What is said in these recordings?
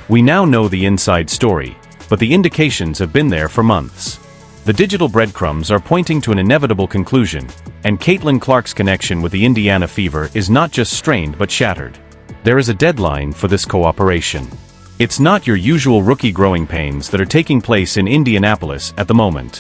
We now know the inside story, but the indications have been there for months. The digital breadcrumbs are pointing to an inevitable conclusion, and Caitlin Clark's connection with the Indiana Fever is not just strained but shattered. There is a deadline for this cooperation. It's not your usual rookie growing pains that are taking place in Indianapolis at the moment.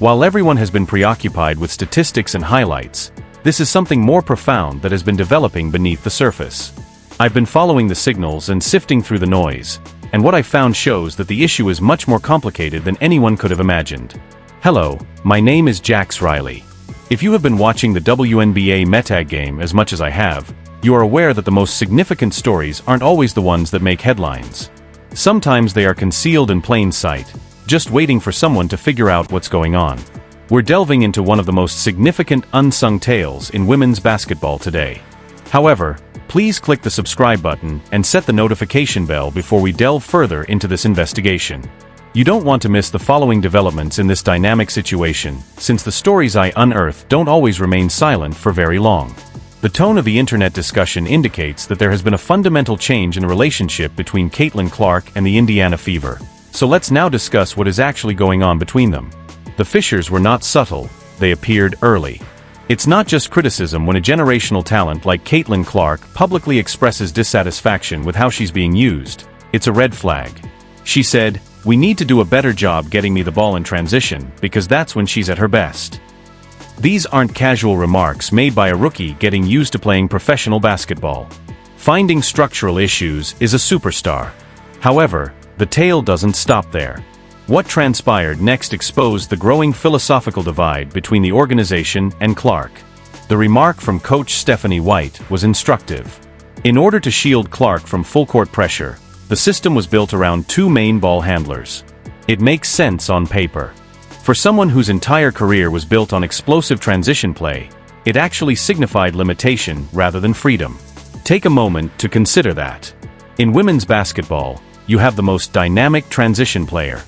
While everyone has been preoccupied with statistics and highlights, this is something more profound that has been developing beneath the surface. I've been following the signals and sifting through the noise, and what I found shows that the issue is much more complicated than anyone could have imagined. Hello, my name is Jax Riley. If you have been watching the WNBA Metag game as much as I have, you are aware that the most significant stories aren't always the ones that make headlines. Sometimes they are concealed in plain sight, just waiting for someone to figure out what's going on. We're delving into one of the most significant unsung tales in women's basketball today. However, please click the subscribe button and set the notification bell before we delve further into this investigation. You don't want to miss the following developments in this dynamic situation, since the stories I unearth don't always remain silent for very long. The tone of the internet discussion indicates that there has been a fundamental change in the relationship between Caitlin Clark and the Indiana Fever. So let's now discuss what is actually going on between them. The fissures were not subtle, they appeared early. It's not just criticism when a generational talent like Caitlin Clark publicly expresses dissatisfaction with how she's being used. It's a red flag. She said, "We need to do a better job getting me the ball in transition because that's when she's at her best." These aren't casual remarks made by a rookie getting used to playing professional basketball. Finding structural issues is a superstar. However, the tale doesn't stop there. What transpired next exposed the growing philosophical divide between the organization and Clark. The remark from coach Stephanie White was instructive. In order to shield Clark from full-court pressure, the system was built around two main ball handlers. It makes sense on paper. For someone whose entire career was built on explosive transition play, it actually signified limitation rather than freedom. Take a moment to consider that. In women's basketball, you have the most dynamic transition player.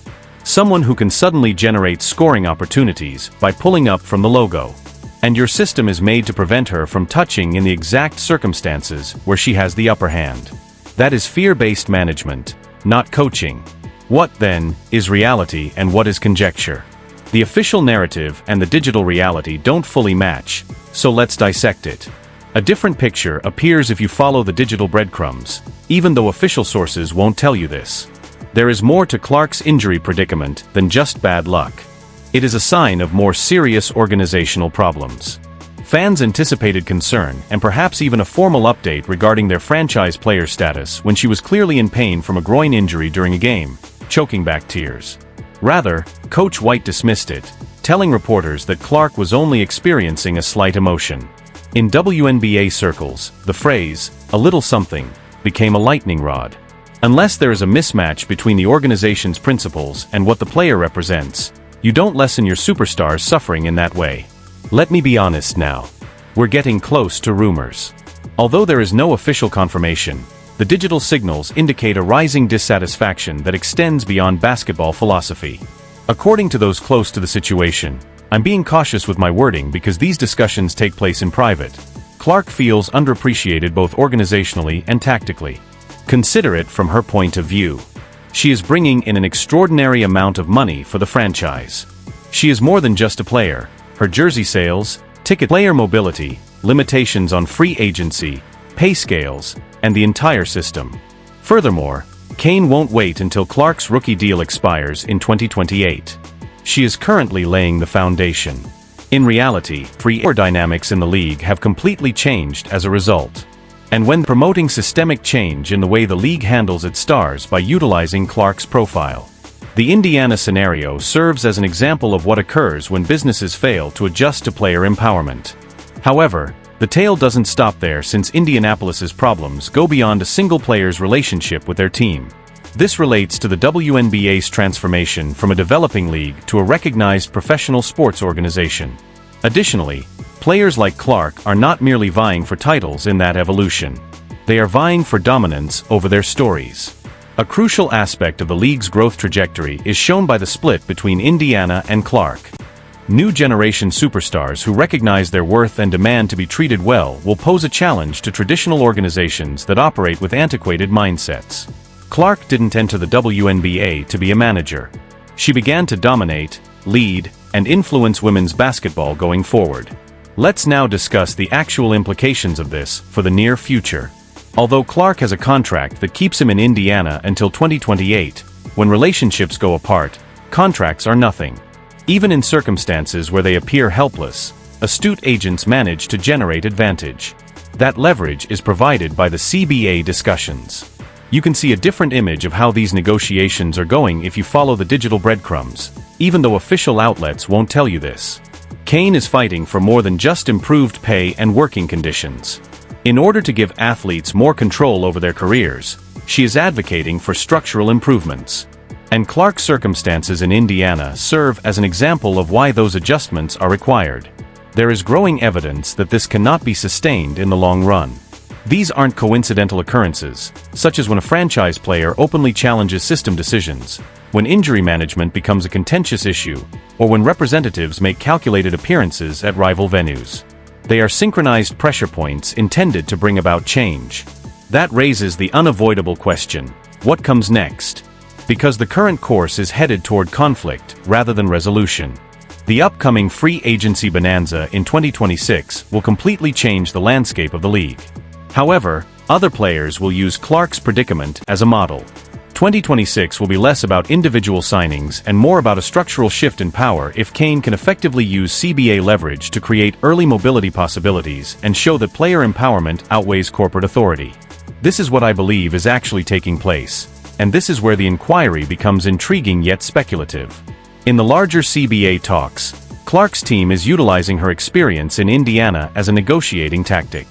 Someone who can suddenly generate scoring opportunities by pulling up from the logo. And your system is made to prevent her from touching in the exact circumstances where she has the upper hand. That is fear-based management, not coaching. What, then, is reality and what is conjecture? The official narrative and the digital reality don't fully match, so let's dissect it. A different picture appears if you follow the digital breadcrumbs, even though official sources won't tell you this. There is more to Clark's injury predicament than just bad luck. It is a sign of more serious organizational problems. Fans anticipated concern and perhaps even a formal update regarding their franchise player status when she was clearly in pain from a groin injury during a game, choking back tears. Rather, Coach White dismissed it, telling reporters that Clark was only experiencing a slight emotion. In WNBA circles, the phrase, "a little something," became a lightning rod. Unless there is a mismatch between the organization's principles and what the player represents, you don't lessen your superstar's suffering in that way. Let me be honest now. We're getting close to rumors. Although there is no official confirmation, the digital signals indicate a rising dissatisfaction that extends beyond basketball philosophy. According to those close to the situation, I'm being cautious with my wording because these discussions take place in private. Clark feels underappreciated both organizationally and tactically. Consider it from her point of view. She is bringing in an extraordinary amount of money for the franchise. She is more than just a player. Her jersey sales, ticket player mobility, limitations on free agency, pay scales, and the entire system. Furthermore, Kane won't wait until Clark's rookie deal expires in 2028. She is currently laying the foundation. In reality, free agent dynamics in the league have completely changed as a result. And when promoting systemic change in the way the league handles its stars by utilizing Clark's profile. The Indiana scenario serves as an example of what occurs when businesses fail to adjust to player empowerment. However, the tale doesn't stop there since Indianapolis's problems go beyond a single player's relationship with their team. This relates to the WNBA's transformation from a developing league to a recognized professional sports organization. Additionally, players like Clark are not merely vying for titles in that evolution. They are vying for dominance over their stories. A crucial aspect of the league's growth trajectory is shown by the split between Indiana and Clark. New generation superstars who recognize their worth and demand to be treated well will pose a challenge to traditional organizations that operate with antiquated mindsets. Clark didn't enter the WNBA to be a manager. She began to dominate, lead, and influence women's basketball going forward. Let's now discuss the actual implications of this for the near future. Although Clark has a contract that keeps him in Indiana until 2028, when relationships go apart, contracts are nothing. Even in circumstances where they appear helpless, astute agents manage to generate advantage. That leverage is provided by the CBA discussions. You can see a different image of how these negotiations are going if you follow the digital breadcrumbs, even though official outlets won't tell you this. Kane is fighting for more than just improved pay and working conditions. In order to give athletes more control over their careers, she is advocating for structural improvements. And Clark's circumstances in Indiana serve as an example of why those adjustments are required. There is growing evidence that this cannot be sustained in the long run. These aren't coincidental occurrences, such as when a franchise player openly challenges system decisions, when injury management becomes a contentious issue, or when representatives make calculated appearances at rival venues. They are synchronized pressure points intended to bring about change. That raises the unavoidable question: what comes next? Because the current course is headed toward conflict rather than resolution. The upcoming free agency bonanza in 2026 will completely change the landscape of the league. However, other players will use Clark's predicament as a model. 2026 will be less about individual signings and more about a structural shift in power if Kane can effectively use CBA leverage to create early mobility possibilities and show that player empowerment outweighs corporate authority. This is what I believe is actually taking place, and this is where the inquiry becomes intriguing yet speculative. In the larger CBA talks, Clark's team is utilizing her experience in Indiana as a negotiating tactic.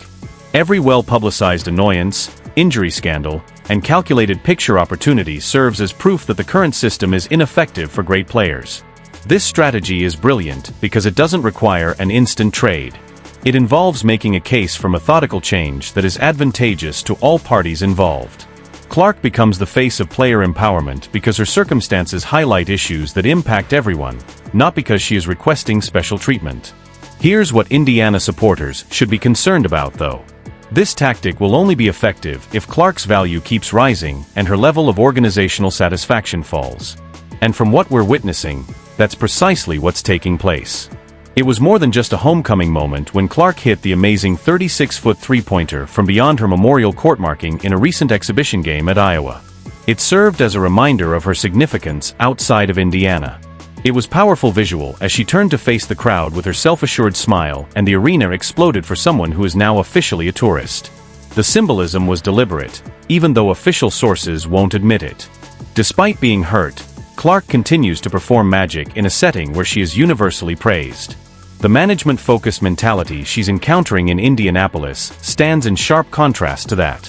Every well-publicized annoyance, injury scandal, and calculated picture opportunity serves as proof that the current system is ineffective for great players. This strategy is brilliant because it doesn't require an instant trade. It involves making a case for methodical change that is advantageous to all parties involved. Clark becomes the face of player empowerment because her circumstances highlight issues that impact everyone, not because she is requesting special treatment. Here's what Indiana supporters should be concerned about, though. This tactic will only be effective if Clark's value keeps rising and her level of organizational satisfaction falls. And from what we're witnessing, that's precisely what's taking place. It was more than just a homecoming moment when Clark hit the amazing 36-foot three-pointer from beyond her memorial court marking in a recent exhibition game at Iowa. It served as a reminder of her significance outside of Indiana. It was powerful visual as she turned to face the crowd with her self-assured smile, and the arena exploded for someone who is now officially a tourist. The symbolism was deliberate, even though official sources won't admit it. Despite being hurt, Clark continues to perform magic in a setting where she is universally praised. The management-focused mentality she's encountering in Indianapolis stands in sharp contrast to that.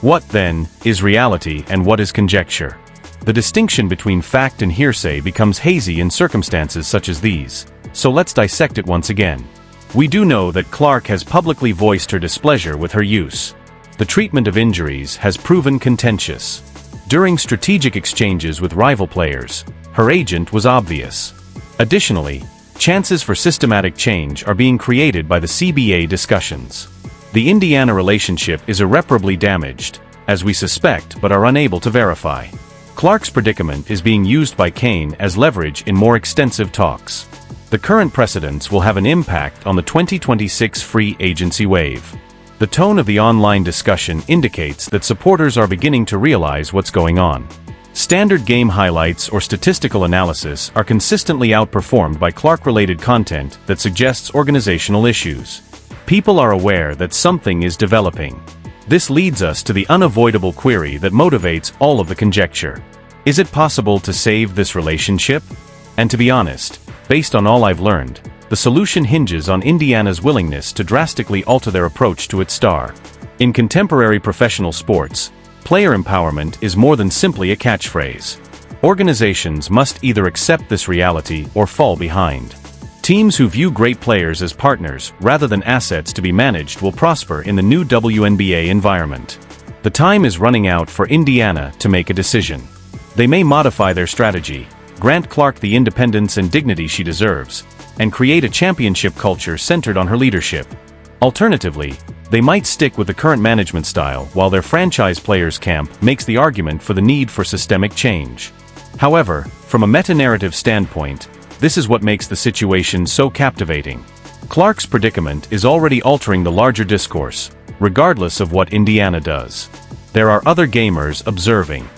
What, then, is reality and what is conjecture? The distinction between fact and hearsay becomes hazy in circumstances such as these, so let's dissect it once again. We do know that Clark has publicly voiced her displeasure with her use. The treatment of injuries has proven contentious. During strategic exchanges with rival players, her agent was obvious. Additionally, chances for systematic change are being created by the CBA discussions. The Indiana relationship is irreparably damaged, as we suspect but are unable to verify. Clark's predicament is being used by Kane as leverage in more extensive talks. The current precedents will have an impact on the 2026 free agency wave. The tone of the online discussion indicates that supporters are beginning to realize what's going on. Standard game highlights or statistical analysis are consistently outperformed by Clark-related content that suggests organizational issues. People are aware that something is developing. This leads us to the unavoidable query that motivates all of the conjecture. Is it possible to save this relationship? And to be honest, based on all I've learned, the solution hinges on Indiana's willingness to drastically alter their approach to its star. In contemporary professional sports, player empowerment is more than simply a catchphrase. Organizations must either accept this reality or fall behind. Teams who view great players as partners rather than assets to be managed will prosper in the new WNBA environment. The time is running out for Indiana to make a decision. They may modify their strategy, grant Clark the independence and dignity she deserves, and create a championship culture centered on her leadership. Alternatively, they might stick with the current management style while their franchise players camp makes the argument for the need for systemic change. However, from a meta-narrative standpoint, this is what makes the situation so captivating. Clark's predicament is already altering the larger discourse, regardless of what Indiana does. There are other gamers observing.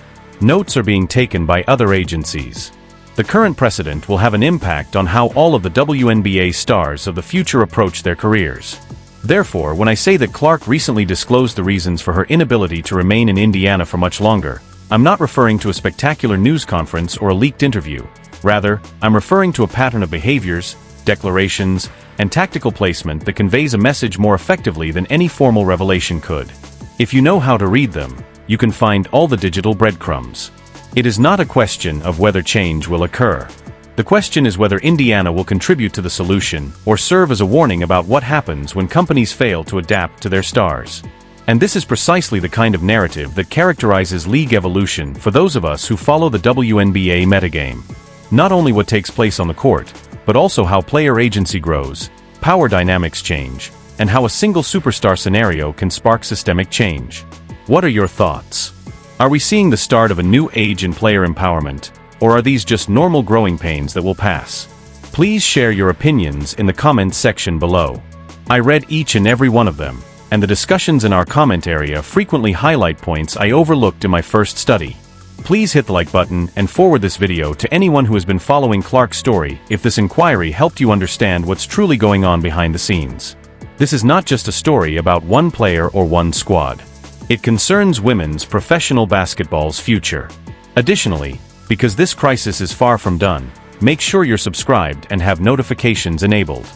Notes are being taken by other agencies. The current precedent will have an impact on how all of the WNBA stars of the future approach their careers. Therefore, when I say that Clark recently disclosed the reasons for her inability to remain in Indiana for much longer, I'm not referring to a spectacular news conference or a leaked interview. Rather, I'm referring to a pattern of behaviors, declarations, and tactical placement that conveys a message more effectively than any formal revelation could. If you know how to read them, you can find all the digital breadcrumbs. It is not a question of whether change will occur. The question is whether Indiana will contribute to the solution or serve as a warning about what happens when companies fail to adapt to their stars. And this is precisely the kind of narrative that characterizes league evolution for those of us who follow the WNBA metagame. Not only what takes place on the court, but also how player agency grows, power dynamics change, and how a single superstar scenario can spark systemic change. What are your thoughts? Are we seeing the start of a new age in player empowerment, or are these just normal growing pains that will pass? Please share your opinions in the comments section below. I read each and every one of them, and the discussions in our comment area frequently highlight points I overlooked in my first study. Please hit the like button and forward this video to anyone who has been following Clark's story if this inquiry helped you understand what's truly going on behind the scenes. This is not just a story about one player or one squad. It concerns women's professional basketball's future. Additionally, because this crisis is far from done, make sure you're subscribed and have notifications enabled.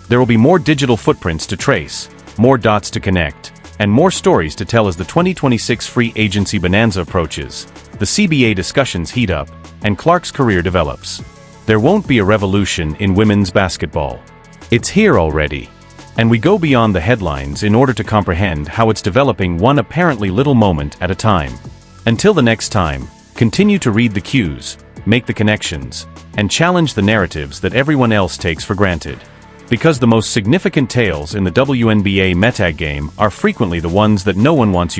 There will be more digital footprints to trace, more dots to connect, and more stories to tell as the 2026 free agency bonanza approaches, the CBA discussions heat up, and Clark's career develops. There won't be a revolution in women's basketball. It's here already. And we go beyond the headlines in order to comprehend how it's developing one apparently little moment at a time. Until the next time, continue to read the cues, make the connections, and challenge the narratives that everyone else takes for granted. Because the most significant tales in the WNBA metagame are frequently the ones that no one wants you to